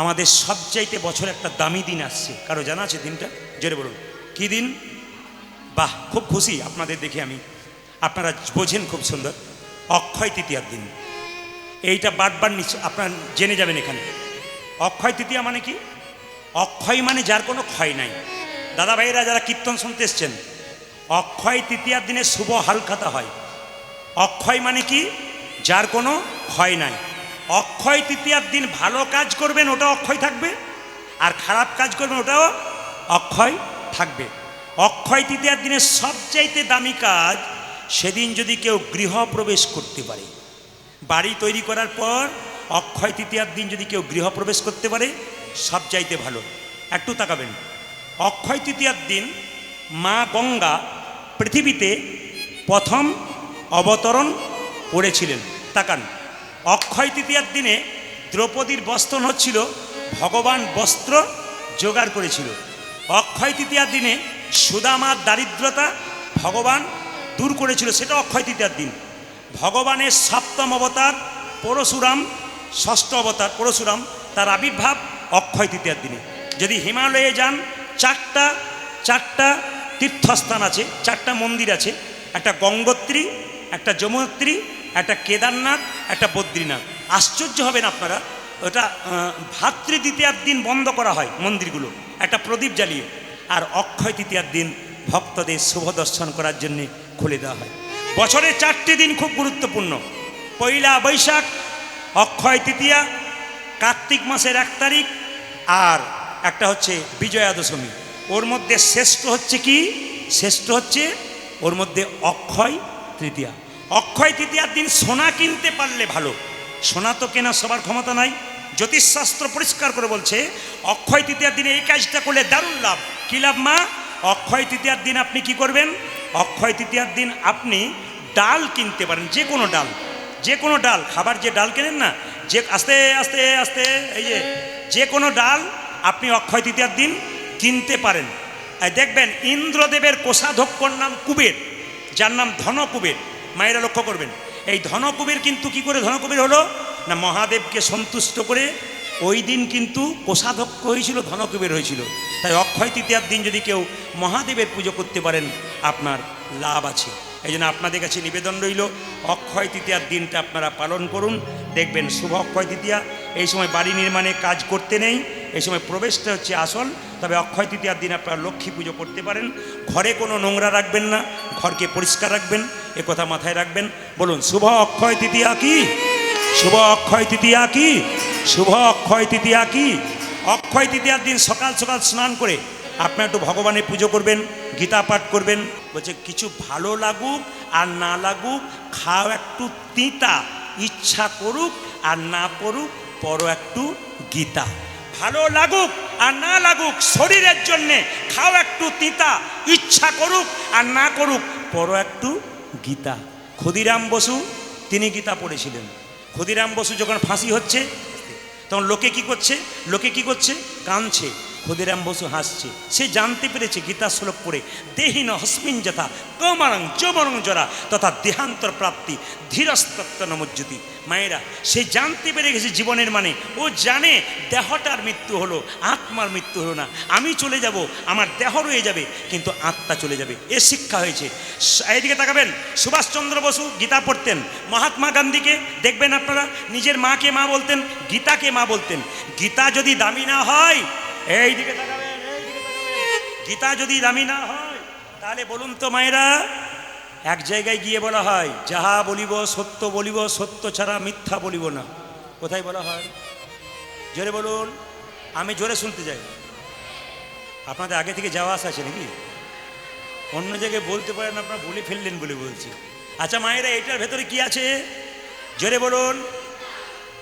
আমাদের সবচাইতে বছর একটা দামি দিন আসছে, কারো জানা আছে দিনটা? জোরে বলুন, কি দিন? বাহ, খুব খুশি আপনাদের দেখে আমি, আপনারা বোঝেন খুব সুন্দর। অক্ষয় তৃতীয়ার দিন, এইটা বারবার আপনারা জেনে যাবেন এখানে। অক্ষয় তৃতীয়া মানে কি? অক্ষয় মানে যার কোনো ক্ষয় নাই। দাদা ভাইয়েরা যারা কীর্তন শুনতে এসছেন, অক্ষয় তৃতীয়ার দিনে শুভ হালখাতা হয়। অক্ষয় মানে কি? যার কোনো ক্ষয় নাই। অক্ষয় তৃতীয়ার দিন ভালো কাজ করবেন, ওটা অক্ষয় থাকবে, আর খারাপ কাজ করবেন, ওটাও অক্ষয় থাকবে। অক্ষয় তৃতীয়ার দিনে সবচাইতে দামি কাজ, সেদিন যদি কেউ গৃহপ্রবেশ করতে পারে, বাড়ি তৈরি করার পর অক্ষয় তৃতীয়ার দিন যদি কেউ গৃহপ্রবেশ করতে পারে, সবচাইতে ভালো। একটু তাকাবেন, অক্ষয় তৃতীয়ার দিন মা গঙ্গা পৃথিবীতে প্রথম অবতরণ করেছিলেন। তাকান, অক্ষয় তৃতীয়ার দিনে দ্রৌপদীর বস্ত্রণ হচ্ছিল, ভগবান বস্ত্র জোগাড় করেছিল। অক্ষয় তৃতীয়ার দিনে সুদামার দারিদ্রতা ভগবান দূর করেছিল, সেটা অক্ষয় তৃতীয়ার দিন। ভগবানের সপ্তম অবতার পরশুরাম, ষষ্ঠ অবতার পরশুরাম, তার আবির্ভাব অক্ষয় তৃতীয়ার দিনে। যদি হিমালয়ে যান, চারটা তীর্থস্থান আছে, চারটা মন্দির আছে, একটা গঙ্গোত্রী, একটা যমুনোত্রী, একটা কেদারনাথ, একটা বদ্রীনাথ। আশ্চর্য হবেন আপনারা, ওটা ভাতৃ দ্বিতীয়ার দিন বন্ধ করা হয় মন্দিরগুলো, একটা প্রদীপ জ্বালিয়ে, আর অক্ষয় তৃতীয়ার দিন ভক্তদের শুভ দর্শন করার জন্যে খুলে দেওয়া হয়। বছরের 4টি দিন খুব গুরুত্বপূর্ণ। পয়লা বৈশাখ, অক্ষয় তৃতীয়া, কার্তিক মাসের 1 তারিখ, আর একটা হচ্ছে বিজয়া দশমী। ওর মধ্যে শ্রেষ্ঠ হচ্ছে কি? শ্রেষ্ঠ হচ্ছে ওর মধ্যে অক্ষয় তৃতীয়া। অক্ষয় তৃতীয়ার দিন সোনা কিনতে পারলে ভালো। সোনা তো কেনা সবার ক্ষমতা নাই। জ্যোতিষশাস্ত্র পরিষ্কার করে বলছে, অক্ষয় তৃতীয়ার দিনে এই কাজটা করলে দারুণ লাভ। কী লাভ মা? অক্ষয় তৃতীয়ার দিন আপনি কি করবেন? অক্ষয় তৃতীয়ার দিন আপনি ডাল কিনতে পারেন, যে কোনো ডাল, যে কোনো ডাল, খাবার যে ডাল কেনেন না, যে আস্তে আস্তে আস্তে, এই যে কোনো ডাল আপনি অক্ষয় তৃতীয়ার দিন কিনতে পারেন। দেখবেন ইন্দ্রদেবের কোষাধ্যক্ষর নাম কুবের, যার নাম ধনকুবের। মায়েরা লক্ষ্য করবেন, এই ধনকুবের কিন্তু কি করে ধনকুবের হলো না, মহাদেবকে সন্তুষ্ট করে ওই দিন কিন্তু কোষাধ্যক্ষ হয়েছিল, ধনকুবের হয়েছিল। তাই অক্ষয় তৃতীয়ার দিন যদি কেউ মহাদেবের পুজো করতে পারেন, আপনার লাভ আছে। এই জন্য আপনাদের কাছে নিবেদন রইল, অক্ষয় তৃতীয়ার দিনটা আপনারা পালন করুন, দেখবেন শুভ অক্ষয় তৃতীয়া। এই সময় বাড়ি নির্মাণে কাজ করতে নেই, এই সময় প্রবেশটা হচ্ছে আসল। তবে অক্ষয় তৃতীয়ার দিন আপনারা লক্ষ্মী পুজো করতে পারেন। ঘরে কোনো নোংরা রাখবেন না, ঘরকে পরিষ্কার রাখবেন, এ কথা মাথায় রাখবেন। বলুন, শুভ অক্ষয় তৃতীয়া কি? শুভ অক্ষয় তৃতীয়া কি? শুভ অক্ষয় তৃতীয়া কি? অক্ষয় তৃতীয়ার দিন সকাল সকাল স্নান করে আপনারা একটু ভগবানের পুজো করবেন, গীতা পাঠ করবেন। বলছে কিছু ভালো লাগুক আর না লাগুক, খাও একটু তিতা, ইচ্ছা করুক আর না করুক, পড়ো একটু গীতা। ভালো লাগুক আর না লাগুক, শরীরের জন্যে খাও একটু তিতা, ইচ্ছা করুক আর না করুক, পড়ো একটু গীতা। ক্ষুদিরাম বসু তিনি গীতা পড়েছিলেন। ক্ষুদিরাম বসু যখন ফাঁসি হচ্ছে, তখন লোকে কি করছে? লোকে কি করছে? কাঁদছে। ক্ষুদিরাম বসু হাসছে। সে জানতে পেরেছে গীতা শ্লোক পড়ে, দেহিন হস্মিন যথা কৌমারং যৌবনং জরা তথা দেহান্তর প্রাপ্তি ধীরস্তত্ব নমজ্জুতি। মায়েরা, সে জানতে পেরে গেছে জীবনের মানে। ও জানে দেহটার মৃত্যু হলো, আত্মার মৃত্যু হলো না। আমি চলে যাব, আমার দেহ রয়ে যাবে, কিন্তু আত্মা চলে যাবে। এ শিক্ষা হয়েছে। এইদিকে তাকাবেন, সুভাষচন্দ্র বসু গীতা পড়তেন। মহাত্মা গান্ধীকে দেখবেন আপনারা, নিজের মাকে মা বলতেন, গীতাকে মা বলতেন। গীতা যদি দামি না হয়, এইদিকে তাকাবেন, এইদিকে তাকাবেন, গীতা যদি দামি না হয়, তাহলে বলুন তো মায়েরা, এক জায়গায় গিয়ে বলা হয়, যাহা বলিব সত্য বলিব, সত্য ছাড়া মিথ্যা বলিব না। কোথায় বলা হয়? জোরে বলুন, আমি জোরে শুনতে যাই। আপনাদের আগে থেকে যাওয়া আসা আছে নাকি? অন্য জায়গায় বলতে পারেন, আপনারা বলে ফেললেন বলে বলছি। আচ্ছা মায়েরা, এইটার ভেতরে কি আছে? জোরে বলুন।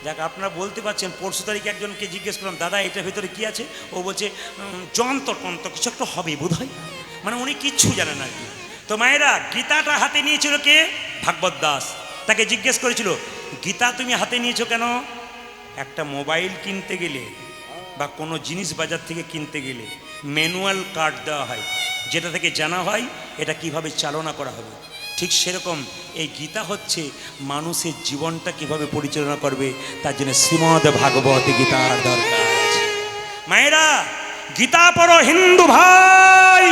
যাক, আপনারা বলতে পারছেন। পরশু তারিখে একজনকে জিজ্ঞেস করলাম, দাদা এটার ভেতরে কি আছে? ও বলছে যন্ত্র টন্ত্র কিছু একটা হবে বোধ হয়, মানে উনি কিচ্ছু জানেন আর কি। তো মায়েরা, গীতাটা হাতে নিয়েছিল কে? ভাগবত দাস। তাকে জিজ্ঞেস করেছিল, গীতা তুমি হাতে নিয়েছো কেন? একটা মোবাইল কিনতে গেলে বা কোনো জিনিস বাজার থেকে কিনতে গেলে ম্যানুয়াল কার্ড দেওয়া হয়, যেটা থেকে জানা হয় এটা কিভাবে চালনা করা হবে। ঠিক সেরকম এই গীতা হচ্ছে মানুষের জীবনটা কিভাবে পরিচালনা করবে, তার জন্য শ্রীমদ্ ভাগবত গীতার দরকার আছে। গীতা পড়ো হিন্দু ভাই,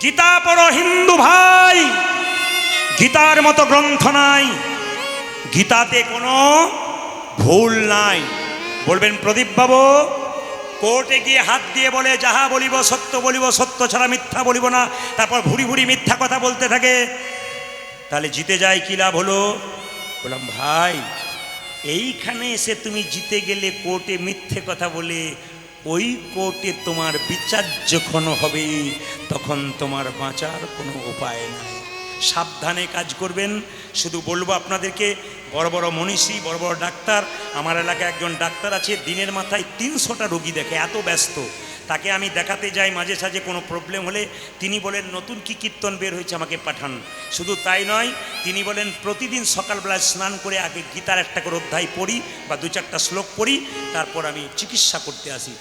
গীতা পড়ো হিন্দু ভাই। গীতার মতো গ্রন্থ নাই, গীতাতে কোনো ভুল নাই। বলবেন প্রদীপ বাবু, কোর্টে গিয়ে হাত দিয়ে বলে যাহা বলিব সত্য বলিব, সত্য ছাড়া মিথ্যা বলিব না, তারপর ভুরি ভুরি মিথ্যা কথা বলতে থাকে, তাহলে জিতে যায় কি লাভ হলো? বললাম ভাই, এইখানে এসে তুমি জিতে গেলে কোর্টে মিথ্যে কথা বলে, ওই কোর্টে তোমার বিচার যখন হবে তখন তোমার বাঁচার কোনো উপায় নাই। সাবধানে কাজ করবেন। শুধু বলবো আপনাদেরকে, বড় বড় মনীষী, বড় বড় ডাক্তার, আমার এলাকায় একজন ডাক্তার আছে, দিনের মাথায় 300টা রোগী দেখে, এত ব্যস্ত। তাকে আমি দেখাতে যাই মাঝে সাঝে, কোনো প্রবলেম হলে তিনি বলেন নতুন কি কীর্তন বের হয়েছে আমাকে পাঠান। শুধু তাই নয়, তিনি বলেন প্রতিদিন সকালবেলায় স্নান করে আগে গীতার একটা করে অধ্যায় পড়ি বা 2-4টা শ্লোক পড়ি, তারপর আমি চিকিৎসা করতে আসি।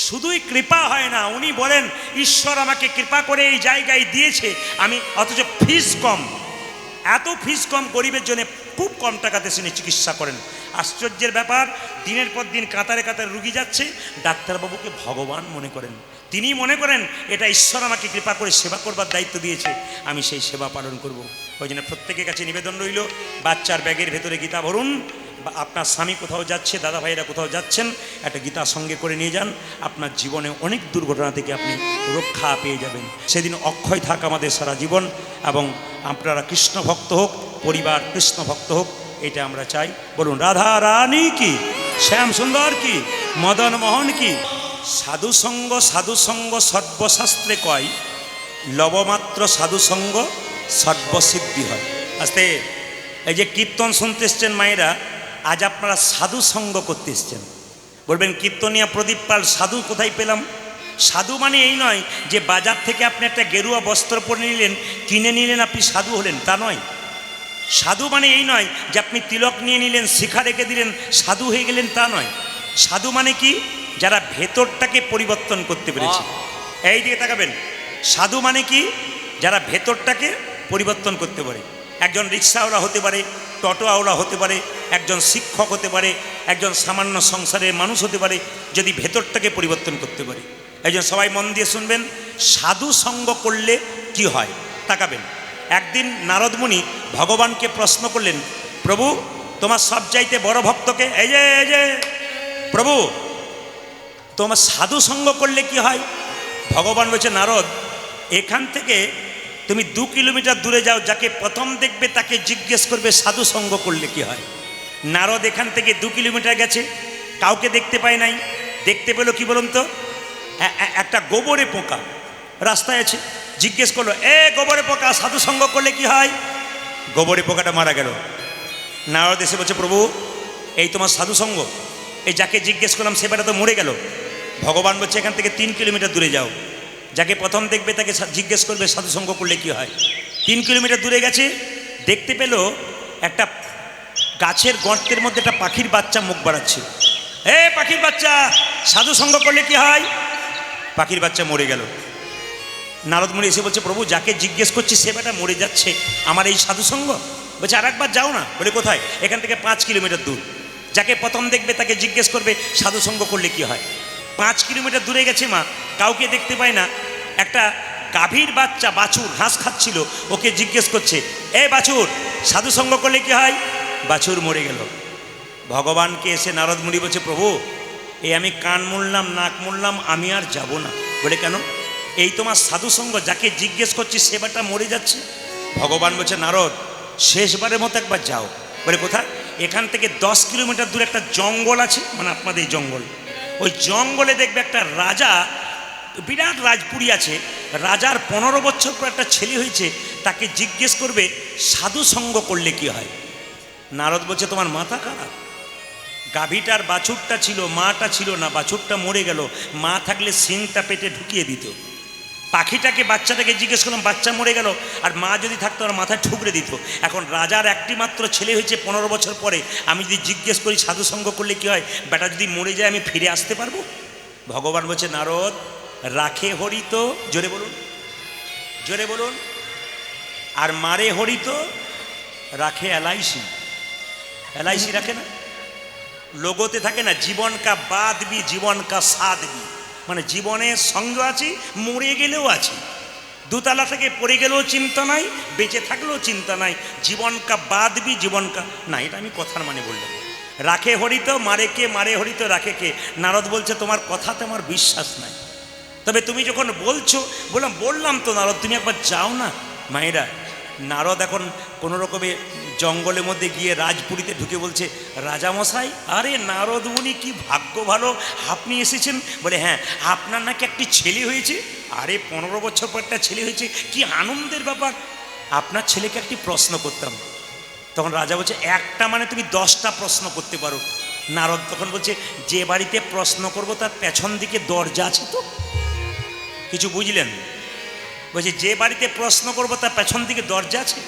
শুধুই কৃপা হয় না, উনি বলেন ঈশ্বর আমাকে কৃপা করে এই জায়গায় দিয়েছে, আমি অথচ ফিস কম, এত ফিস কম, গরিবের জন্য খুব কম টাকাতে তিনি চিকিৎসা করেন। আশ্চর্যের ব্যাপার, দিনের পর দিন কাতারে কাতারে রুগী যাচ্ছে, ডাক্তারবাবুকে ভগবান মনে করেন। তিনি মনে করেন এটা ঈশ্বর আমাকে কৃপা করে সেবা করবার দায়িত্ব দিয়েছে, আমি সেই সেবা পালন করব। ওই জন্য প্রত্যেকের কাছে নিবেদন রইল, বাচ্চার ব্যাগের ভেতরে গীতা ভরুন, বা আপনার স্বামী কোথাও যাচ্ছে, দাদা ভাইরা কোথাও যাচ্ছেন, একটা গীতা সঙ্গে করে নিয়ে যান। আপনার জীবনে অনেক দুর্ঘটনা থেকে আপনি রক্ষা পেয়ে যাবেন। সেদিন অক্ষয় থাক আমাদের সারা জীবন, এবং আপনারা কৃষ্ণ ভক্ত হোক, পরিবার কৃষ্ণ ভক্ত হোক, এটা আমরা চাই। বলুন রাধা রানী কি, শ্যাম সুন্দর কি, মদন মোহন কি। সাধুসঙ্গ সাধুসঙ্গ সর্বশাস্ত্রে কয়, লবমাত্র সাধুসঙ্গ সর্বসিদ্ধি হয়। আস্তে, এই যে কীর্তন শুনতে এসছেন মায়েরা, আজ আপনারা সাধু সঙ্গ করতে এসছেন। বলবেন কীর্তনিয়া প্রদীপ পাল সাধু কোথায় পেলাম? সাধু মানে এই নয় যে বাজার থেকে আপনি একটা গেরুয়া বস্ত্র পরে নিলেন, কিনে নিলেন, আপনি সাধু হলেন, তা নয়। সাধু মানে এই নয় যে আপনি তিলক নিয়ে নিলেন, শিখা রেখে দিলেন, সাধু হয়ে গেলেন, তা নয়। সাধু মানে কি? যারা ভেতরটাকে পরিবর্তন করতে পেরেছে। এই দিকে তাকাবেন। সাধু মানে কি? যারা ভেতরটাকে পরিবর্তন করতে পারে। একজন রিক্সাওয়ালা হতে পারে, টোটোওয়ালা হতে পারে, একজন শিক্ষক হতে পারে, একজন সামান্য সংসারের মানুষ হতে পারে, যদি ভেতরটাকে পরিবর্তন করতে পারে। একজন সবাই মন দিয়ে শুনবেন, সাধু সঙ্গ করলে কি হয় তাকাবেন। একদিন নারদ মুনি ভগবানকে প্রশ্ন করলেন, প্রভু তোমার সবচাইতে বড় ভক্তকে? এই যে প্রভু, তোমার সাধু সঙ্গ করলে কি হয়? ভগবান বলছে, নারদ, এখান থেকে তুমি 2 কিলোমিটার দূরে যাও, যাকে প্রথম দেখবে তাকে জিজ্ঞেস করবে সাধু সঙ্গ করলে কি হয়। নারদ এখান থেকে 2 কিলোমিটার গেছে, কাউকে দেখতে পায় নাই। দেখতে পেলো কি বলুন তো? একটা গোবরে পোকা রাস্তায় আছে, জিজ্ঞেস করলো, গোবরে পোকা, সাধু সঙ্গ করলে কি হয়? গোবরে পোকাটা মারা গেল। নারদ এসে বলছে, প্রভু এই তোমার সাধু সঙ্গ, এই যাকে জিজ্ঞেস করলাম সে বেটা তো মরে গেল। ভগবান বলছে, এখান থেকে 3 কিলোমিটার দূরে যাও, যাকে প্রথম দেখবে তাকে জিজ্ঞেস করবে সাধু সঙ্গ করলে কি হয়। 3 কিলোমিটার দূরে গেছে, দেখতে পেল একটা গাছের গর্তের মধ্যে একটা পাখির বাচ্চা মুখ বাড়াচ্ছে। পাখির বাচ্চা, সাধু সঙ্গ করলে কি হয়? পাখির বাচ্চা মরে গেল। নারদ মুনি এসে বলছে, প্রভু যাকে জিজ্ঞেস করছি সে বেটা মরে যাচ্ছে, আমার এই সাধু সঙ্গ? বলছে, আর একবার যাও না। বলে কোথায়? এখান থেকে 5 কিলোমিটার দূর, যাকে প্রথম দেখবে তাকে জিজ্ঞেস করবে সাধু সঙ্গ করলে কি হয়। 5 কিলোমিটার দূরে গেছে মা, কাউকে দেখতে পায় না। একটা গাভীর বাচ্চা, বাছুর ঘাস খাচ্ছিল, ওকে জিজ্ঞেস করছে, বাছুর সাধু সঙ্গ করলে কি হয়? বাছুর মরে গেল। ভগবানকে এসে নারদ মুনি বলছে, প্রভু আমি কান মুড়লাম, নাক মুড়লাম, আমি আর যাব না। বলে কেন? এই তোমার সাধু সঙ্গ, যাকে জিজ্ঞেস করছি সেবারটা মরে যাচ্ছে। ভগবান বলছে, নারদ শেষবারের মতো একবার যাও। বলে কোথায়? এখান থেকে 10 কিলোমিটার দূরে একটা জঙ্গল আছে, মানে আপনাদের এই জঙ্গল, ওই জঙ্গলে দেখবে একটা রাজা, বিরাট রাজপুরী আছে, রাজার 15 বছর পর একটা ছেলে হয়েছে, তাকে জিজ্ঞেস করবে সাধু সঙ্গ করলে কি হয়। নারদ বলছে, তোমার মাথা খারাপ? গাভীটার বাছুরটা ছিল, মাটা ছিল না, বাছুরটা মরে গেল, মা থাকলে সিংটা পেটে ঢুকিয়ে দিত। পাখিটাকে, বাচ্চাটাকে জিজ্ঞেস করলাম, বাচ্চা মরে গেল, আর মা যদি থাকতো আর মাথায় ঠুকরে দিত। এখন রাজার একটি মাত্র ছেলে হয়েছে 15 বছর পরে, আমি যদি জিজ্ঞেস করি সাধু সঙ্গ করলে কি হয়, বেটা যদি মরে যায় আমি ফিরে আসতে পারবো? ভগবান বলছে, নারদ রাখে হরি তো, জোরে বলুন, জোরে বলুন, আর মারে হরি তো রাখে LIC। LIC রাখে না? লোগোতে থাকে না, জীবন কা বাদ বি জীবন কা সাদ বি, মানে জীবনের সঙ্গে আছি, মরে গেলেও আছি, দুতলা থেকে পড়ে গেলেও চিন্তা নাই, বেঁচে থাকলেও চিন্তা নাই, জীবন কা বাদ বি জীবন কা না। এটা আমি কথার মানে বললাম। রাখে হরিত মারে কে, মারে হরিত রাখে কে। নারদ বলছে তোমার কথাতে আমার বিশ্বাস নাই, তবে তুমি যখন বলছো, বললাম তো নারদ তুমি একবার যাও না। মায়েরা, নারদ এখন কোনো রকমে জঙ্গলের মধ্যে গিয়ে রাজপুরীতে ঢুকে বলছে, রাজামশাই, আরে নারদ মুনি কি ভাগ্য ভালো, আপনি এসেছেন। বলে হ্যাঁ, আপনার নাকি একটি ছেলে হয়েছে। আরে 15 বছর পর একটা ছেলে হয়েছে, কি আনন্দের ব্যাপার। আপনার ছেলেকে একটি প্রশ্ন করতাম। তখন রাজা বলছে, একটা মানে তুমি 10টা প্রশ্ন করতে পারো। নারদ তখন বলছে, যে বাড়িতে প্রশ্ন করব তার পেছন দিকে দরজা আছে তো? কিছু বুঝলেন? বলছে যে বাড়িতে প্রশ্ন করব তার পেছন দিকে দরজা আছে।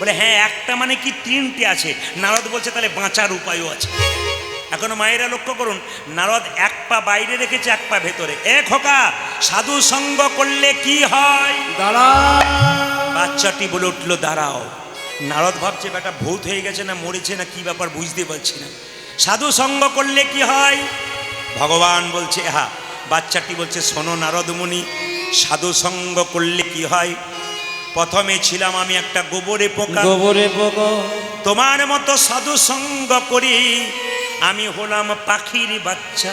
বলে হ্যাঁ, একটা মানে কি 3টে আছে। নারদ বলছে তাহলে বাঁচার উপায়ও আছে। এখনো মায়েরা লক্ষ্য করুন, নারদ এক পা বাইরে রেখেছে, এক পা ভেতরে। খোকা, সাধু সঙ্গ করলে কি হয়? দাঁড়াও। বাচ্চাটি বলে উঠলো দাঁড়াও। নারদ ভাবছে বেটা ভূত হয়ে গেছে না মরেছে না কি ব্যাপার বুঝতে পারছি না। সাধু সঙ্গ করলে কি হয়? ভগবান বলছে হ্যাঁ। বাচ্চাটি বলছে শোনো নারদ মুনি, সাধু সঙ্গ করলে কি হয়? প্রথমে ছিলাম আমি একটা গোবরে পোকা, তোমার মতো সাধু সঙ্গ করি আমি হলাম পাখির বাচ্চা।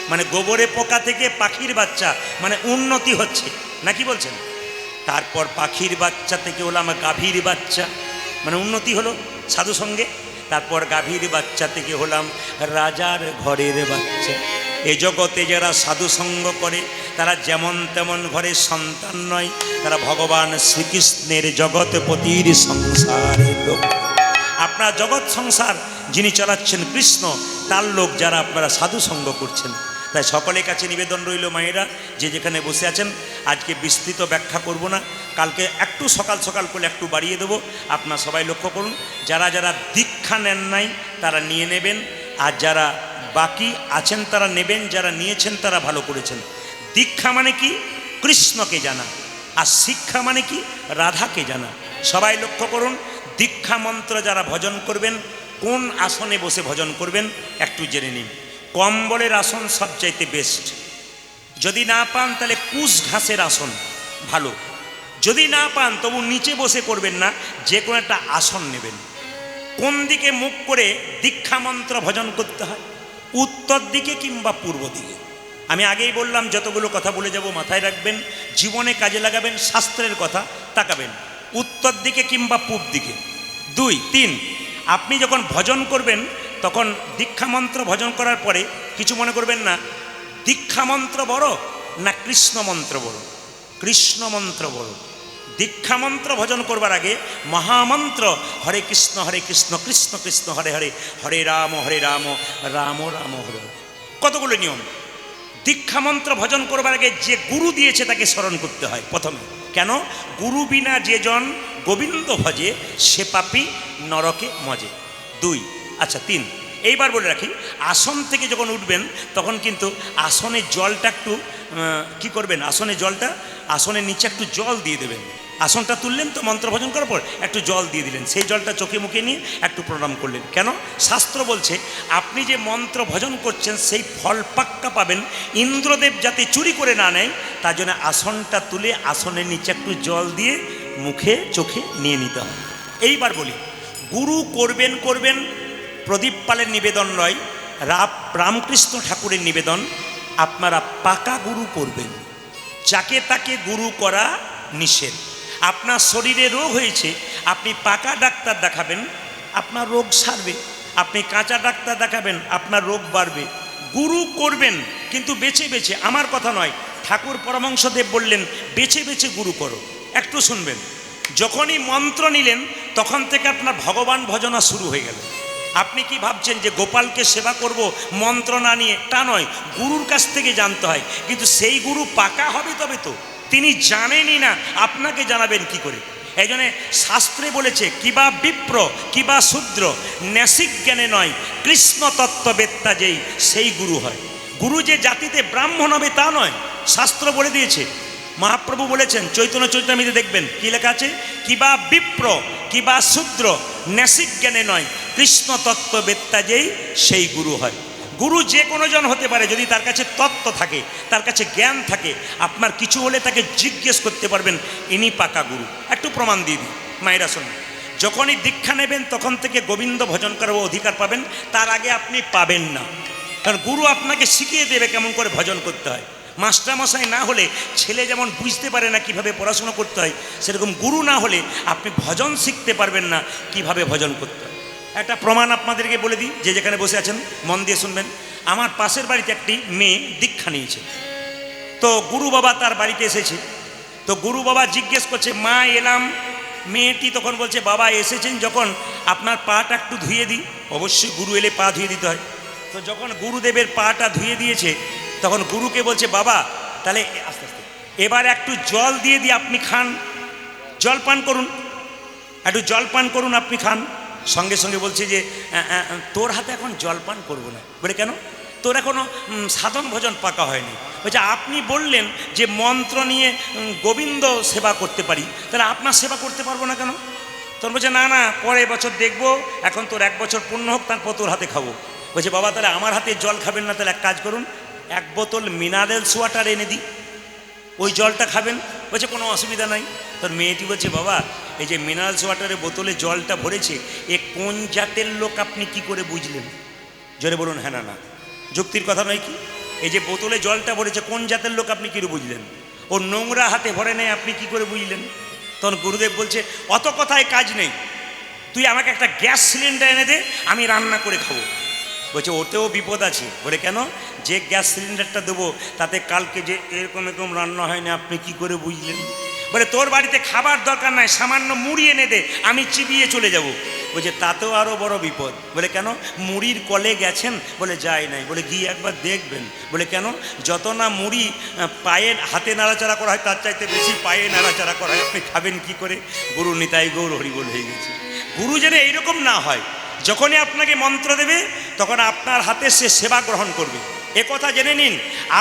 মানে গোবরে পোকা থেকে পাখির বাচ্চা, মানে উন্নতি হচ্ছে নাকি বলছেন? তারপর পাখির বাচ্চা থেকে হলাম গাভীর বাচ্চা, মানে উন্নতি হলো সাধু সঙ্গে। তারপর গাভীর বাচ্চা থেকে হলাম রাজার ঘরের বাচ্চা। এ জগতে যারা সাধু সঙ্গ করে তারা যেমন তেমন ঘরের সন্তান নয়, তারা ভগবান শ্রীকৃষ্ণের জগৎপতির সংসারের লোক। আপনার জগৎ সংসার যিনি চালাচ্ছেন কৃষ্ণ, তার লোক যারা আপনারা সাধু সঙ্গ করছেন। তাই সকলের কাছে নিবেদন রইল মায়েরা, যে যেখানে বসে আছেন, আজকে বিস্তৃত ব্যাখ্যা করব না, কালকে একটু সকাল সকাল করে একটু বাড়িয়ে দেবো। আপনারা সবাই লক্ষ্য করুন, যারা যারা দীক্ষা নেন নাই তারা নিয়ে নেবেন, আর যারা বাকি আছেন তারা নেবেন, যারা নিয়েছেন তারা ভালো করেছেন। দীক্ষা মানে কি? কৃষ্ণকে জানা। আর শিক্ষা মানে কি? রাধাকে জানা। সবাই লক্ষ্য করুন, দীক্ষা মন্ত্র যারা ভজন করবেন, কোন আসনে বসে ভজন করবেন একটু জেনে নিন। কম্বলের আসন সবচাইতে বেস্ট। যদি না পান তাহলে কুশ ঘাসের আসন ভালো। যদি না পান তবু নিচে বসে করবেন না, যে কোনো একটা আসন নেবেন। কোন দিকে মুখ করে দীক্ষা মন্ত্র ভজন করতে হয়? উত্তর দিকে কিংবা পূর্ব দিকে। আমি আগেই বললাম, যতগুলো কথা বলে যাব মাথায় রাখবেন, জীবনে কাজে লাগাবেন, শাস্ত্রের কথা তাকাবেন। উত্তর দিকে কিংবা পূব দিকে। 2, 3, আপনি যখন ভজন করবেন তখন দীক্ষা মন্ত্র ভজন করার পরে কিছু মনে করবেন না, দীক্ষা মন্ত্র বড় না কৃষ্ণ মন্ত্র বড়? কৃষ্ণ মন্ত্র বড়। দীক্ষা মন্ত্র ভজন করবার আগে মহামন্ত্র হরে কৃষ্ণ কৃষ্ণ কৃষ্ণ হরে হরে, হরে রাম রাম রাম হরে হরে, কতগুলো নিয়ম। দীক্ষা মন্ত্র ভজন করবার আগে যে গুরু দিয়েছে তাকে স্মরণ করতে হয় প্রথমে। কেন? গুরু বিনা যে জন গোবিন্দ ভজে সে পাপী নরকে মজে। 2, আচ্ছা 3, এইবার বলে রাখি, আসন থেকে যখন উঠবেন তখন কিন্তু আসনের জলটা একটু কি করবেন, আসনের নিচে একটু জল দিয়ে দেবেন। আসনটা তুললেন তো মন্ত্র ভজন করার পর একটু জল দিয়ে দিলেন, সেই জলটা চোখে মুখে নিয়ে একটু প্রণাম করলেন। কেন? শাস্ত্র বলছে আপনি যে মন্ত্র ভজন করছেন সেই ফল পাক্কা পাবেন, ইন্দ্রদেব যাতে চুরি করে না নেয় তার জন্য আসনটা তুলে আসনের নিচে একটু জল দিয়ে মুখে চোখে নিয়ে নিতে হবে। এইবার বলি, গুরু করবেন প্রদীপ পালের নিবেদন নয়, রামকৃষ্ণ ঠাকুরের নিবেদন। আপনারা পাকা গুরু করবেন, যাকে তাকে গুরু করা নিষেধ। আপনার শরীরে রোগ হয়েছে, আপনি পাকা ডাক্তার দেখাবেন, আপনার রোগ সারবে। আপনি কাঁচা ডাক্তার দেখাবেন, আপনার রোগ বাড়বে। গুরু করবেন কিন্তু বেছে বেছে, আমার কথা নয়, ঠাকুর পরমহংসদেব বললেন বেছে বেছে গুরু করো। একটু শুনবেন, যখনই মন্ত্র নিলেন তখন থেকে আপনার ভগবান ভজনা শুরু হয়ে গেল। আপনি কি ভাবছেন যে গোপালকে সেবা করব মন্ত্র না নিয়ে? তা নয়, গুরুর কাছ থেকে জানতে হয়। কিন্তু সেই গুরু পাকা হবে তবে তো, তিনি জানেনই না, আপনাকে জানাবেন কি করে? এই জন্যে শাস্ত্রে বলেছে কিবা বিপ্র কিবা শূদ্র ন্যাসিক জ্ঞানে নয়, কৃষ্ণ তত্ত্ববেত্তা যেই সেই গুরু হয়। গুরু যে জাতিতে ব্রাহ্মণ হবে তা নয়, শাস্ত্র বলে দিয়েছে। মহাপ্রভু বলেছেন চৈতন্য চৈতামিতে দেখবেন কি লেখা আছে, কিবা বিপ্র কিবা শূদ্র ন্যাসিক জ্ঞানে নয়, কৃষ্ণ তত্ত্ববেত্তা যেই সেই গুরু হয়। গুরু যে কোনো জন হতে পারে, যদি তার কাছে তত্ত্ব থাকে, তার কাছে জ্ঞান থাকে, আপনার কিছু হলে তাকে জিজ্ঞেস করতে পারবেন, ইনি পাকা গুরু। একটু প্রমাণ দিয়ে দিই, মায়েরা শুনুন। যখনই দীক্ষা নেবেন তখন থেকে গোবিন্দ ভজন করার অধিকার পাবেন, তার আগে আপনি পাবেন না। কারণ গুরু আপনাকে শিখিয়ে দেবে কেমন করে ভজন করতে হয়। মাস্টারমশাই না হলে ছেলে যেমন বুঝতে পারে না কিভাবে পড়াশোনা করতে হয়, সেরকম গুরু না হলে আপনি ভজন শিখতে পারবেন না কিভাবে ভজন করতে হয়। একটা প্রমাণ আপনাদেরকে বলে দিই, যে যেখানে বসে আছেন মন দিয়ে শুনবেন। আমার পাশের বাড়িতে একটি মেয়ে দীক্ষা নিয়েছে, তো গুরু বাবা তার বাড়িতে এসেছে। তো গুরু বাবা জিজ্ঞেস করছে, মা এলাম। মেয়েটি তখন বলছে, বাবা এসেছেন যখন আপনার পাটা একটু ধুয়ে দিই। অবশ্যই গুরু এলে পা ধুয়ে দিতে হয়। তো যখন গুরুদেবের পাটা ধুয়ে দিয়েছে, তখন গুরুকে বলছে, বাবা তাহলে আস্তে আস্তে এবার একটু জল দিয়ে দিয়ে আপনি খান, জল পান করুন, একটু জল পান করুন, আপনি খান। সঙ্গে সঙ্গে বলছে যে তোর হাতে এখন জল পান করবো না। বলে কেন? তোর এখনো সাধন ভজন পাকা হয়নি। বলছে আপনি বললেন যে মন্ত্র নিয়ে গোবিন্দ সেবা করতে পারি, তাহলে আপনার সেবা করতে পারবো না কেন? তখন বলছে না না, পরের বছর দেখবো, এখন তোর 1 বছর পূর্ণ হোক, তারপর তোর হাতে খাবো। বলছে বাবা তাহলে আমার হাতে জল খাবেন না, তাহলে এক কাজ করুন, 1 বোতল মিনারেলস ওয়াটার এনে দিই, ওই জলটা খাবেন। বলছে কোনো অসুবিধা নাই। তোর মেয়েটি বলছে, বাবা এই যে মিনারেলস ওয়াটারের বোতলে জলটা ভরেছে, এ কোন জাতের লোক আপনি কি করে বুঝলেন? জোরে বলুন হ্যাঁ না না, যুক্তির কথা নয় কি? এই যে বোতলে জলটা ভরেছে, কোন জাতের লোক আপনি কি করে বুঝলেন? ও নোংরা হাতে ভরে নেয়, আপনি কি করে বুঝলেন? তখন গুরুদেব বলছে, অত কথায় কাজ নেই, তুই আমাকে একটা গ্যাস সিলিন্ডার এনে দে, আমি রান্না করে খাবো। বলছে ওতেও বিপদ আছে। বলে কেন? যে গ্যাস সিলিন্ডারটা দেবো তাতে কালকে যে এরকম এরকম রান্না হয় না, আপনি কি করে বুঝলেন? বলে তোর বাড়িতে খাবার দরকার নাই, সামান্য মুড়ি এনে দে, আমি চিবিয়ে চলে যাব। বলছে তাতেও আরও বড় বিপদ। বলে কেন? মুড়ির কলে গেছেন? বলে যাই নাই। বলে গিয়ে একবার দেখবেন। বলে কেন? যত না মুড়ি পায়ে হাতে নাড়াচাড়া করা হয়, তার চাইতে বেশি পায়ে নাড়াচাড়া করা হয়, আপনি খাবেন কি করে? গুরু নিতাই গৌর হরিবোল হয়ে গেছে। গুরু যেন এইরকম না হয়, যখনই আপনাকে মন্ত্র দেবে তখন আপনার হাতে সে সেবা গ্রহণ করবে। এ কথা জেনে নিন,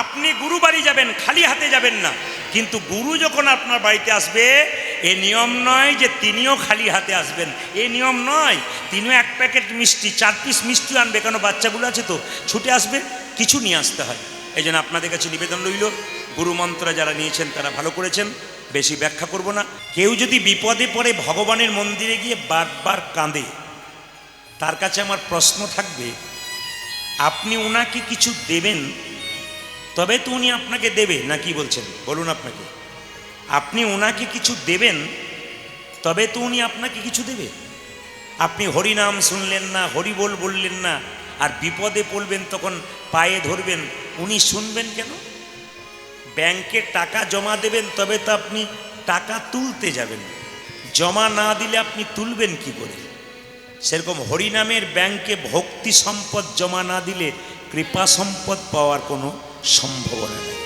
আপনি গুরু বাড়ি যাবেন, খালি হাতে যাবেন না। কিন্তু গুরু যখন আপনার বাড়িতে আসবে, এ নিয়ম নয় যে তিনিও খালি হাতে আসবেন, এ নিয়ম নয়। তিনিও 1 প্যাকেট মিষ্টি, 4 পিস মিষ্টি আনবে, কেন বাচ্চাগুলো আছে তো, ছুটে আসবে, কিছু নিয়ে আসতে হয়। এই জন্য আপনাদের কাছে নিবেদন রইল, গুরু মন্ত্র যারা নিয়েছেন তারা ভালো করেছেন, বেশি ব্যাখ্যা করব না। কেউ যদি বিপদে পড়ে ভগবানের মন্দিরে গিয়ে বারবার কাঁদে, তার কাছে আমার প্রশ্ন থাকবে, আপনি ওনাকে কিছু দেবেন তবে তো উনি আপনাকে দেবে, না কি বলছেন বলুন? আপনাকে আপনি ওনাকে কিছু দেবেন তবে তো উনি আপনাকে কিছু দেবে। আপনি হরিনাম শুনলেন না, হরিবোল বললেন না, আর বিপদে পড়বেন তখন পায়ে ধরবেন, উনি শুনবেন কেন? ব্যাংকে টাকা জমা দেবেন তবে তো আপনি টাকা তুলতে যাবেন, জমা না দিলে আপনি তুলবেন কি করে? সেরকম হরিনামের ব্যাংকে ভক্তি সম্পদ জমা না দিলে কৃপা সম্পদ পাওয়ার কোনো সম্ভাবনা নেই।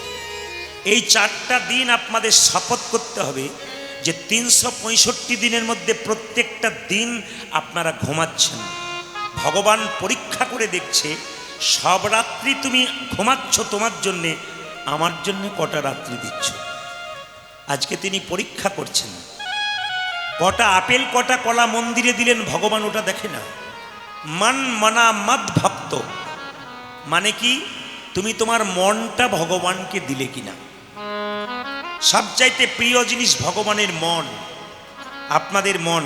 এই 4টা দিন আপনাদের শপথ করতে হবে যে 365 দিনের মধ্যে প্রত্যেকটা দিন আপনারা ঘুমাচ্ছেন। ভগবান পরীক্ষা করে দেখছে, সব রাত্রি তুমি ঘুমাচ্ছ তোমার জন্যে, আমার জন্য কটা রাত্রি দিচ্ছ। আজকে তিনি পরীক্ষা করছেন। কটা আপেল কটা কলা মন্দিরে দিলেন ভগবান ওটা দেখে না। মান মনা মদ ভক্ত মানে কি? তুমি তোমার মনটা ভগবানকে দিলে কিনা। সবচাইতে প্রিয় জিনিস ভগবানের মন, আপনাদের মন।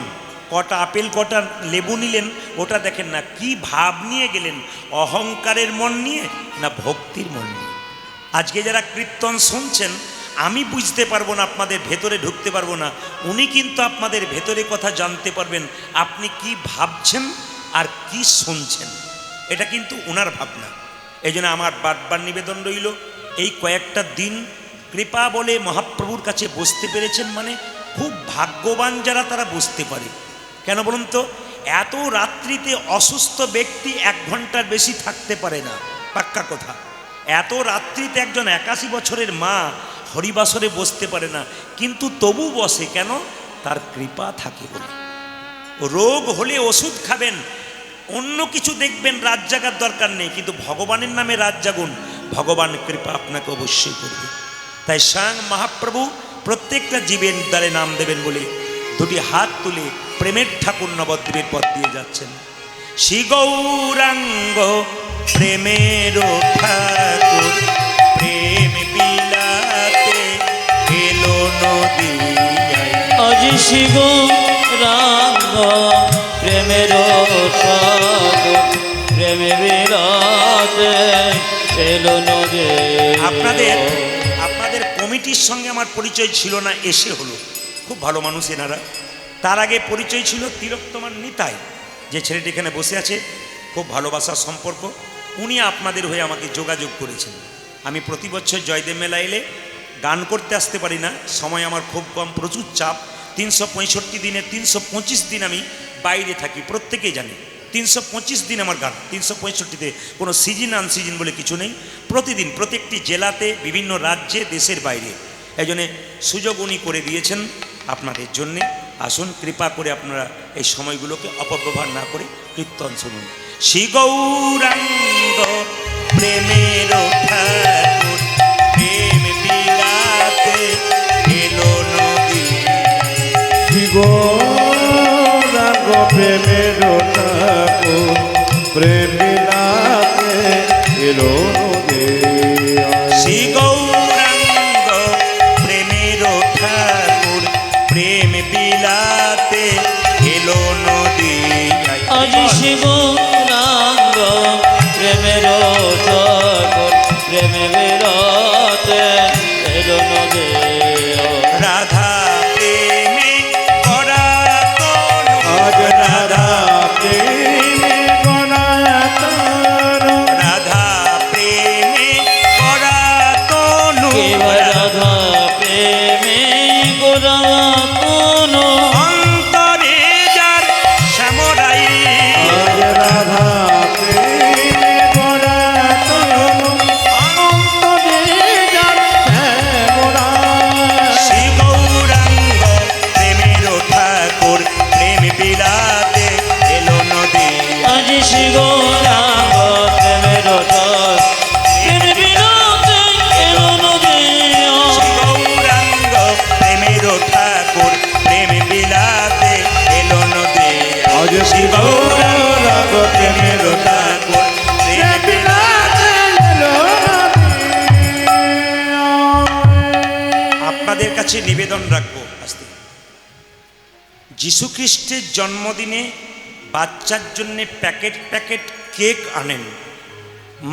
কটা আপেল কটা লেবু নিলেন ওটা দেখেন না, কি ভাব নিয়ে গেলেন, অহংকারের মন নিয়ে না ভক্তির মন নিয়ে। আজকে যারা কীর্তন শুনছেন, আমি বুঝতে পারবো না, আপনাদের ভেতরে ঢুকতে পারবো না, উনি কিন্তু আপনাদের ভেতরে কথা জানতে পারবেন, আপনি কি ভাবছেন আর কি শুনছেন, এটা কিন্তু ওনার ভাবনা। এই জন্য আমার বারবার নিবেদন রইল, এই কয়েকটা দিন কৃপা বলে মহাপ্রভুর কাছে বসতে পেরেছেন, মানে খুব ভাগ্যবান যারা তারা বসতে পারে। কেন বলুন তো? এত রাত্রিতে অসুস্থ ব্যক্তি 1 ঘন্টার বেশি থাকতে পারে না, পাক্কা কথা। এত রাত্রিতে একজন 81 বছরের মা হরিবাসরে বসতে পারে না, কিন্তু তবু বসে কেন? তার কৃপা থাকে বলে। রোগ হলে ওষুধ খাবেন, অন্য কিছু দেখবেন, রাত জাগার দরকার নেই, কিন্তু ভগবানের নামে রাত জাগুন, ভগবান কৃপা আপনাকে অবশ্যই করবে। তাই স্বয়ং মহাপ্রভু প্রত্যেকটা জীবের দ্বারে নাম দেবেন বলে 2টি হাত তুলে প্রেমের ঠাকুর নবদ্বীপের পথ দিয়ে যাচ্ছেন। শ্রী গৌরাঙ্গ প্রেমের ঠাকুর প্রেম বিলাতে এলো নদিয়ায়। আজ শিব রাঙ্গ প্রেমের সাগর প্রেমে বিলাতে এলো নদী। আপনাদের কমিটির সঙ্গে আমার পরিচয় ছিল না, এসে হলো। খুব ভালো মানুষ এনারা। তার আগে পরিচয় ছিল তিলোত্তমার নিতাই, যে ছেলেটি এখানে বসে আছে, খুব ভালোবাসার সম্পর্ক। উনি আপনাদের হয়ে আমাকে যোগাযোগ করেছেন। আমি প্রতি বছর জয়দেব মেলা এলে গান করতে আসতে পারি না, সময় আমার খুব কম, প্রচুর চাপ। 365 দিনে 325 দিন আমি বাইরে থাকি, প্রত্যেকেই জানে। 325 দিন আমার গান, 365-তে কোনো সিজন আনসিজন বলে কিছু নেই। প্রতিদিন প্রত্যেকটি জেলাতে, বিভিন্ন রাজ্যে, দেশের বাইরে। এই জন্যে সুযোগ উনি করে দিয়েছেন আপনাদের জন্যে। আসুন, কৃপা করে আপনারা এই সময়গুলোকে অপব্যবহার না করে কীর্তন শুনুন। শ্রী গৌরাঙ্গ প্রেমের ঠাকুর প্রেম বিলাতে এলো নদী। শ্রী গৌরাঙ্গ প্রেমের ঠাকুর প্রেম বিলাতে এলো নদিয়ায়। শ্রী গৌরাঙ্গ প্রেমের ঠাকুর প্রেম বিলাতে এলো নদিয়ায়। আজ শিব রাঙ্গ প্রেমের সাগর প্রেমে বিলাতে এলো নদী। রাধা প্রেমে পরাতন, আজ রাধা প্রেমে গণাতন, রাধা প্রেমে পরাতন, রাধা প্রেমে গোরা কোনো অন্তরে যার শ্যামরাই। আজ রাধা প্রেমে গণাতন, অন্তরে যার শ্যামরাই। শ্রী গৌরাঙ্গ প্রেমের ঠাকুর প্রেম বিলাতে এলো নদী। আজ শিব রাঙ্গ প্রেমের সাগর প্রেমে বিলাতে এলো নদী। শ্রী গৌরাঙ্গ প্রেমের ঠাকুর প্রেম বিলাতে এলো নদী। আজ শ্রী গৌরাঙ্গ প্রেমের ঠাকুর প্রেম বিলাতে। আপনাদের কাছে নিবেদন রাখবো আজকে, যীশু খ্রিস্টের জন্মদিনে বাচ্চার জন্য প্যাকেট প্যাকেট কেক আনেন।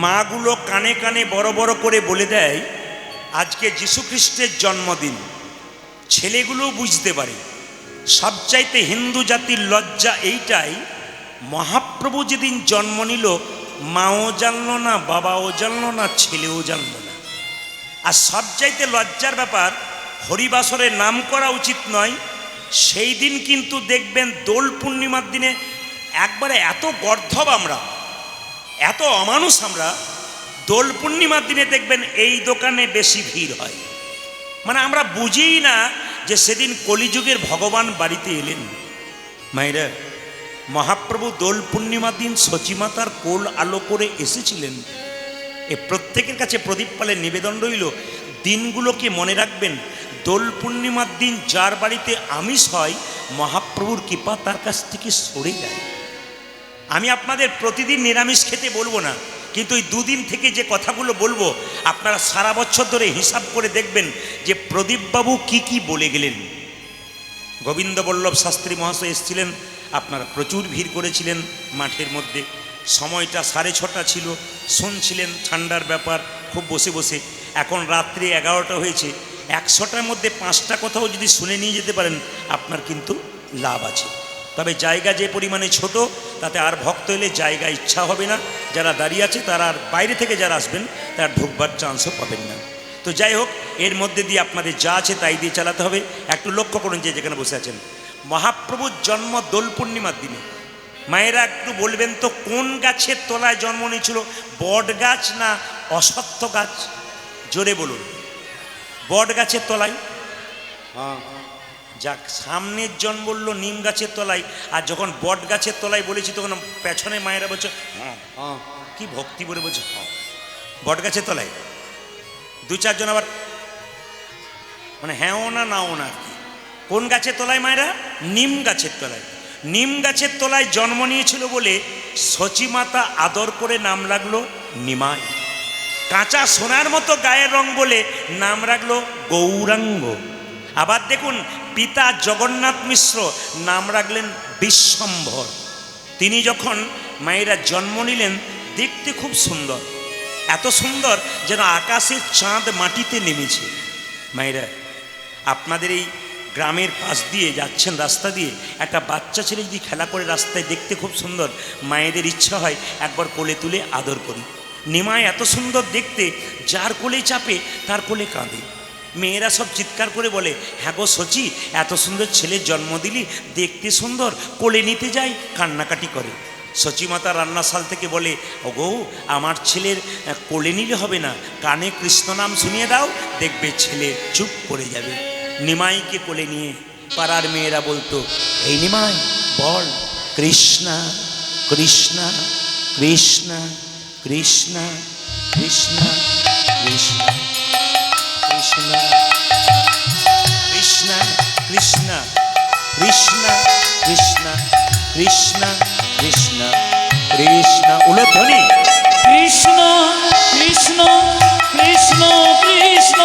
মাগুলো কানে কানে বড় বড় করে বলে দেয় আজকে যীশু খ্রিস্টের জন্মদিন। ছেলেগুলো বুঝতে পারে। সবচাইতে হিন্দু জাতির লজ্জা এইটাই, মহাপ্রভু যেদিন জন্ম নিল মাও জানলো না, বাবাও জানলো না, ছেলেও জানলো না। আর সবচাইতে লজ্জার ব্যাপার, হরিবাসরের নাম করা উচিত নয়, সেই দিন কিন্তু দেখবেন দোল পূর্ণিমার দিনে একবারে এত গর্ধব আমরা, এত অমানুষ আমরা, দোল পূর্ণিমার দিনে দেখবেন এই দোকানে বেশি ভিড় হয়। মানে আমরা বুঝিই না যে সেদিন কলিযুগের ভগবান বাড়িতে এলেন। মায়েরা, মহাপ্রভু দোল পূর্ণিমার দিন সচিমাতার কোল আলো করে এসেছিলেন। এ প্রত্যেকের কাছে প্রদীপ পালের নিবেদন রইল, দিনগুলোকে মনে রাখবেন। দোল পূর্ণিমার দিন যার বাড়িতে আমিষ হয়, মহাপ্রভুর কৃপা তার কাছ থেকে সরে যায়। আমি আপনাদের প্রতিদিন নিরামিষ খেতে বলবো না, কিন্তু এই দুদিন থেকে যে কথাগুলো বলবো আপনারা সারা বছর ধরে হিসাব করে দেখবেন যে প্রদীপবাবু কি কি বলে গেলেন। গোবিন্দবল্লভ শাস্ত্রী মহাশয় এসেছিলেন, আপনারা প্রচুর ভিড় করেছিলেন মাঠের মধ্যে। সময়টা 6:30 ছিল, শুনছিলেন ঠান্ডার ব্যাপার খুব বসে বসে। এখন রাত্রি 11টা হয়েছে। 100টার মধ্যে 5টা কথাও যদি শুনে নিয়ে যেতে পারেন আপনার কিন্তু লাভ আছে। তবে জায়গা যে পরিমাণে ছোট, তাতে আর ভক্ত এলে জায়গা ইচ্ছা হবে না। যারা দাঁড়িয়ে আছে তারা আর বাইরে থেকে যারা আসবেন তারা ঢুকবার চান্সও পাবেন না। তো যাই হোক, এর মধ্যে দিয়ে আপনাদের যা আছে তাই দিয়ে চালাতে হবে। একটু লক্ষ্য করুন যে যেখানে বসে আছেন, মহাপ্রভুর জন্ম দোল পূর্ণিমার দিনে। মায়েরা একটু বলবেন তো কোন গাছের তলায় জন্ম নিয়েছিল? বট গাছ না অশ্বত্থ গাছ? জোরে বলুন। বট গাছের তলায়। যাক, সামনের জন বললো নিম গাছের তলায়, আর যখন বট গাছের তলায় বলেছি তখন পেছনে মায়েরা বলছে হ্যাঁ, কি ভক্তি বলে বলছে হ্যাঁ বট গাছের তলায়। 2-4 জন আবার মানে হ্যাঁও না নাও না আর কি। কোন গাছের তলায় মায়েরা? নিম গাছের তলায়। নিম গাছের তলায় জন্ম নিয়েছিল বলে সচিমাতা আদর করে নাম রাখলো নিমাই। কাঁচা সোনার মতো গায়ের রং বলে নাম রাখলো গৌরাঙ্গ। আবার দেখুন, পিতা জগন্নাথ মিশ্র নাম রাখলেন বিশ্বম্ভর। তিনি যখন মায়েরা জন্ম নিলেন দেখতে খুব সুন্দর, এত সুন্দর যেন আকাশের চাঁদ মাটিতে নেমেছে। মায়েরা, আপনাদের এই গ্রামের পাশ দিয়ে যাচ্ছেন, রাস্তা দিয়ে একটা বাচ্চা ছেলে যদি খেলা করে রাস্তায়, দেখতে খুব সুন্দর, মায়েদের ইচ্ছা হয় একবার কোলে তুলে আদর করি। নিমাই এত সুন্দর দেখতে, যার কোলে চাপে তার কোলে কাঁদে। মেয়েরা সব চিৎকার করে বলে, হ্যাঁ গো সচি, এত সুন্দর ছেলের জন্ম দিলি, দেখতে সুন্দর, কোলে নিতে যাই, কান্নাকাটি করে। সচিমাতা রান্নাশাল থেকে বলে, ওগো আমার ছেলের কোলে নিলে হবে না, কানে কৃষ্ণ নাম শুনিয়ে দাও, দেখবে ছেলে চুপ করে যাবে। নিমাইকে কোলে নিয়ে পাড়ার মেয়েরা বলতো, এই নিমাই বল কৃষ্ণা কৃষ্ণা কৃষ্ণা কৃষ্ণা কৃষ্ণা কৃষ্ণা কৃষ্ণা কৃষ্ণা কৃষ্ণা কৃষ্ণা কৃষ্ণা কৃষ্ণা কৃষ্ণা কৃষ্ণা। উলধ্বনি কৃষ্ণ কৃষ্ণ কৃষ্ণ কৃষ্ণ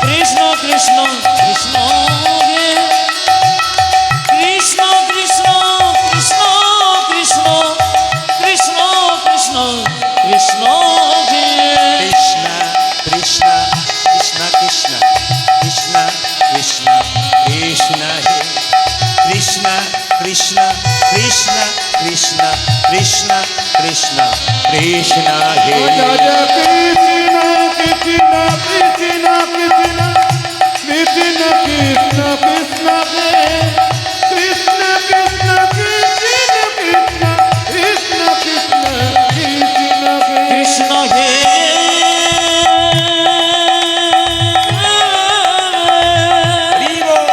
কৃষ্ণ কৃষ্ণ কৃষ্ণ হে কৃষ্ণ কৃষ্ণ কৃষ্ণ কৃষ্ণ কৃষ্ণ কৃষ্ণ কৃষ্ণ হে কৃষ্ণা কৃষ্ণা কৃষ্ণা কৃষ্ণা কৃষ্ণা কৃষ্ণা কৃষ্ণা হে কৃষ্ণা কৃষ্ণা কৃষ্ণা কৃষ্ণা কৃষ্ণা কৃষ্ণা কৃষ্ণা হে। রাজা কৃষ্ণ কৃষ্ণ কৃষ্ণ কৃষ্ণ কৃষ্ণ কৃষ্ণ কৃষ্ণ হে কৃষ্ণ কৃষ্ণ কৃষ্ণ কৃষ্ণ কৃষ্ণ কৃষ্ণ হে কৃষ্ণ হে হরি বল।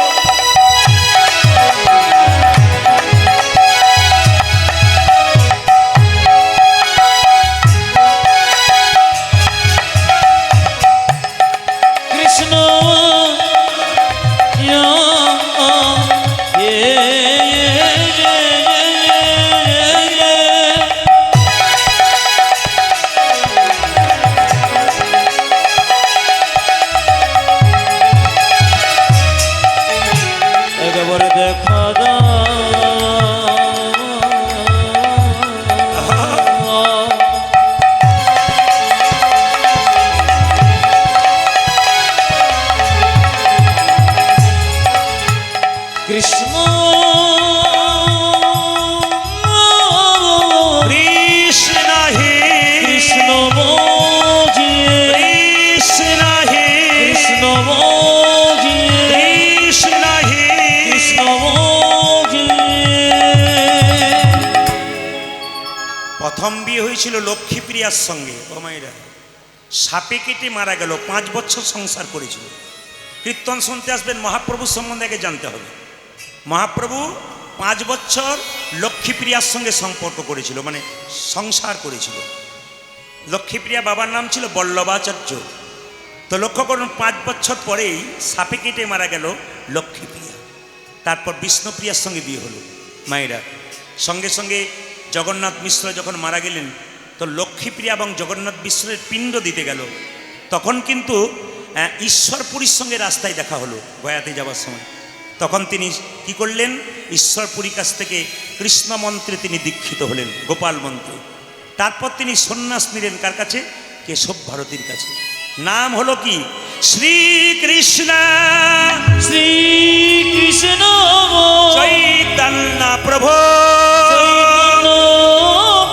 কৃষ্ণ একেবারে দেখা কৃষ্ণ কৃষ্ণ হে কৃষ্ণ মোজিয়ে কৃষ্ণ হে কৃষ্ণ মোজিয়ে কৃষ্ণ হে কৃষ্ণ মোজিয়ে প্রথম বিয়ে হয়েছিল লক্ষ্মীপ্রিয়ার সঙ্গে। ও মায়েরা, সাপে কেটে মারা গেল, 5 বছর সংসার করেছিল। কীর্তন শুনতে আসবেন, মহাপ্রভুর সম্বন্ধে আগে জানতে হবে। মহাপ্রভু 5 বছর লক্ষ্মীপ্রিয়ার সঙ্গে সম্পর্ক করেছিল, মানে সংসার করেছিল। লক্ষ্মীপ্রিয়া বাবার নাম ছিল বল্লভাচার্য। তো লক্ষ্য করুন, 5 বছর পরেই সাপে কেটে মারা গেল লক্ষ্মীপ্রিয়া। তারপর বিষ্ণুপ্রিয়ার সঙ্গে বিয়ে হলো। মায়েরা, সঙ্গে সঙ্গে জগন্নাথ মিশ্র যখন মারা গেলেন, তো লক্ষ্মীপ্রিয়া এবং জগন্নাথ মিশ্রের পিণ্ড দিতে গেল। তখন কিন্তু ঈশ্বরপুরীর সঙ্গে রাস্তায় দেখা হলো গয়াতে যাওয়ার সময়। তখন তিনি কি করলেন, ঈশ্বরপুরীর কাছ থেকে কৃষ্ণ মন্ত্রে তিনি দীক্ষিত হলেন, গোপাল মন্ত্রে। তারপর তিনি সন্ন্যাস নিলেন কার কাছে, কেশব ভারতীর কাছে। নাম হলো কি, শ্রীকৃষ্ণ শ্রী কৃষ্ণ চৈতন্য প্রভু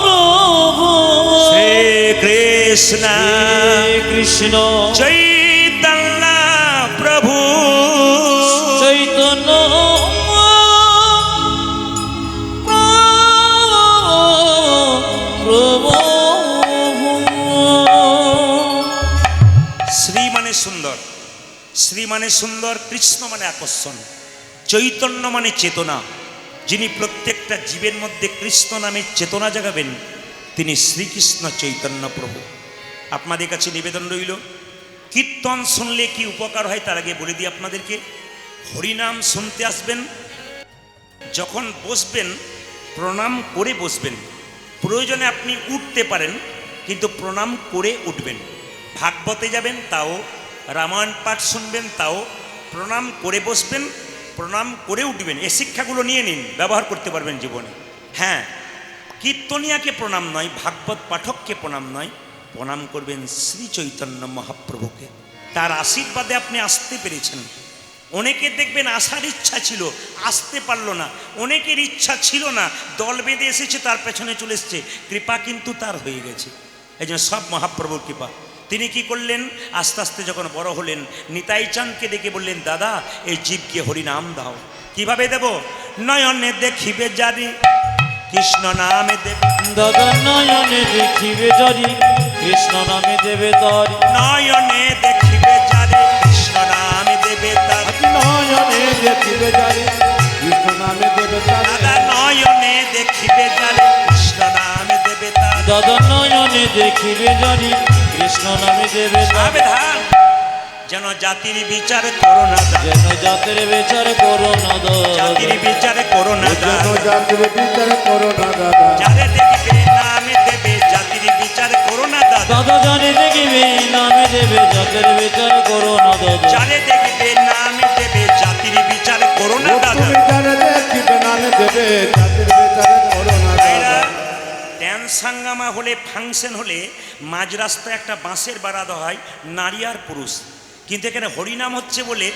প্রভু শ্রীকৃষ্ণ কৃষ্ণ চৈতন্য প্রভু চৈতন্য প্রভু শ্রী মানে সুন্দর, শ্রী মানে সুন্দর, কৃষ্ণ মানে আকর্ষণ, চৈতন্য মানে চেতনা। যিনি প্রত্যেকটা জীবের মধ্যে কৃষ্ণ নামের চেতনা জাগাবেন, তিনি শ্রীকৃষ্ণ চৈতন্য প্রভু। আপনাদের কাছে নিবেদন রইল, কীর্তন শুনলে কি উপকার হয় তার আগে বলে দিই আপনাদেরকে। হরিনাম শুনতে আসবেন, যখন বসবেন প্রণাম করে বসবেন। প্রয়োজনে আপনি উঠতে পারেন, কিন্তু প্রণাম করে উঠবেন। ভাগবতে যাবেন তাও, রামায়ণ পাঠ শুনবেন তাও, প্রণাম করে বসবেন, প্রণাম করে উঠবেন। এই শিক্ষাগুলো নিয়ে নিন, ব্যবহার করতে পারবেন জীবনে। হ্যাঁ, কীর্তনিয়াকে প্রণাম নয়, ভাগবত পাঠককে প্রণাম নয়, প্রণাম করবেন শ্রী চৈতন্য মহাপ্রভুকে। তার আশীর্বাদে আপনি আসতে পেরেছেন। অনেকে দেখবেন আসার ইচ্ছা ছিল, আসতে পারলো না। অনেকের ইচ্ছা ছিল না, দল বেঁধে এসেছে, তার পেছনে চলে এসছে, কৃপা কিন্তু তার হয়ে গেছে। এই জন্য সব মহাপ্রভুর কৃপা। তিনি কি করলেন, আস্তে আস্তে যখন বড় হলেন, নিতাই চাঁদকে ডেকে বললেন, দাদা এই জীবকে হরিনাম দাও। কিভাবে দেব? নয়নে দেখিবে জারি কৃষ্ণ নামে দেবে। দাদা নয়নে দেখিবে জারি কৃষ্ণ নামে দেবে তারি। নয়নে দেখিবে জারি কৃষ্ণ নামে দেবে তার। নয়নে দেখিবে জারি কৃষ্ণ নামে দেবে তারি। দাদা নয়নে দেখিবে জারি কৃষ্ণ নামে দেবে তার। দাদা নয়নে দেখিবে জারি কৃষ্ণ নামে দেবে তারি। সাবধান, যেন জাতির বিচার করো না দাদা। যেন জাতের বিচার করো না জাতির বিচার করো না যেন দাদা। জাতির বিচার করো না দাদা। যারে দেখবে নামে দেবে, জাতির বিচার করো না দাদা। দাদা জানে দেখিবে নামে দেবে জাতের বিচার করো না দাদা। যারে দেখবে নামে দেবে, জাতির বিচার করো না ও দাদা। তুমি যারে দেখিবে নামে দেবে জাতির বিচার করো না ভাইরা, দাদা। ড্যান্স হাঙ্গামা হলে, ফাংশন হলে মাঝ রাস্তায় একটা বাঁশের বাড়া দেওয়া হয়, নারী আর পুরুষ। কিন্তু এখানে হরিনাম হচ্ছে বলে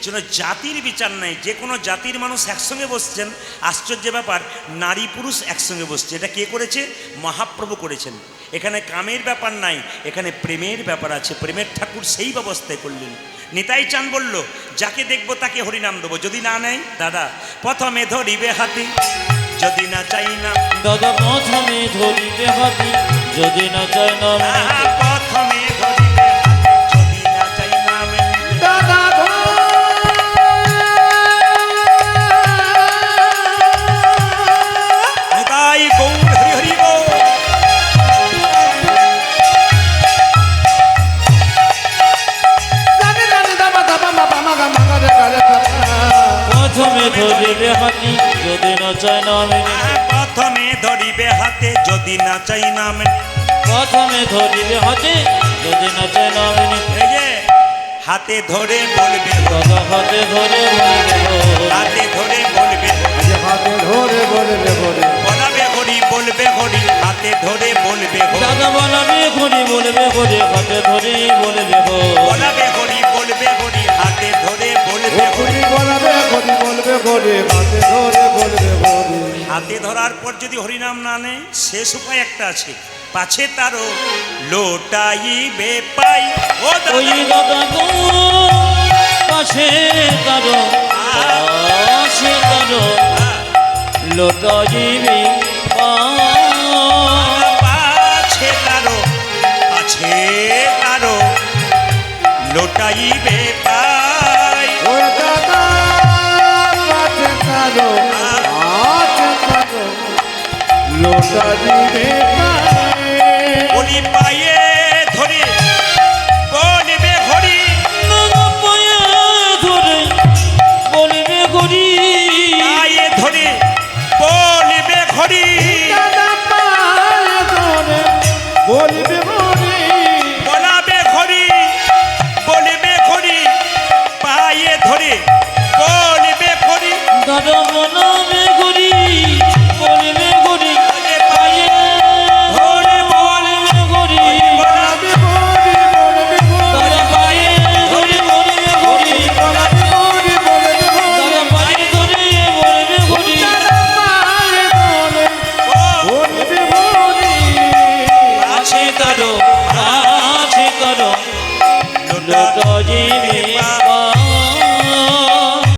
যেন জাতির বিচার নাই, যে কোনো জাতির মানুষ একসঙ্গে বসছেন। আশ্চর্য ব্যাপার, নারী পুরুষ একসঙ্গে বসছে। এটা কে করেছে? মহাপ্রভু করেছেন। এখানে কামের ব্যাপার নাই, এখানে প্রেমের ব্যাপার আছে। প্রেমের ঠাকুর সেই ব্যবস্থায় করলেন। নিতাই চাঁদ বলল, যাকে দেখবো তাকে হরিনাম দেবো, যদি না নেয় দাদা প্রথমে ধরিবে হাতি, যদি না চাই না। দাদা প্রথমে ধরিবে হাতি, যদি না চায় না আহা, প্রথমে ধরিবে হাতি, যদি না চাই না মেনে। দাদা গো, নিতাই গৌর হরি হরি গো। জানি জানি দাবা দাবা মাবা মাগা মাগা রে গারে খাতা। প্রথমে ধরিবে হাতি, যদি না চায় না মেনে। আহা, প্রথমে ধরিবে হাতে, যদি না চাই না মেনে। প্রথমে ধরিবে হাতি, যদি না চায় না মেনে। এই যে হাতে ধরে বলবে, দাদা হাতে ধরে বলবে গো। হাতে ধরে বলবে, যে হাতে ধরে বলবে বলে বলাবে হরি বলবে হরি, হাতে ধরে বলবে হরি। দাদা বলাবে ঘড়ি বলবে ঘড়ি, হাতে ধরে বলবে গো। বলাবে হরি বলবে হরি, হাতে ধরে বলবে ও হরি। তুমি বলবে ঘড়ি বলবে ঘড়ি হাতে ধরে বলবে ঘড়ি। হাতে ধরার পর যদি হরিনাম না নেয়, শেষ উপায় একটা আছে, পাছে তারও লোটাইবে পাই। ও ওই দাদা, দাদা গো, পাশে তারো, পাশে তারো, লোটাইবে পাই। পাছে তারও, পাছে তারও লোটাইবে পাই। ও দাদা পাছে কারো পাছে কারো লোটা দিবে পায়ে। বলি পায়ে ধরে বলবে হরি, দাদা পায়ে ধরে বলবে ঘড়ি। পায়ে ধরে বলবে হরি। দাদা পায়ে ধরে বলবে ঘড়ি। বলাবে ঘড়ি বলবে ঘড়ি, পায়ে ধরে বলবে ঘড়ি। দাদা বলবে ঘড়ি, বলবে ঘড়ি, পায়ে ধরে বলবে ঘড়ি। বলবে ঘড়ি বলবে ঘড়ি। দাদা পায়ে ধরে বলবে ঘড়ি, বলবে ঘড়ি বলবে ঘড়ি। দাদা পায়ে ধরে বলবে ঘড়ি। দাদা পায়ে ধরে বলবে ঘড়ি। আছে তারো, আছে তারো, লোটা জিবে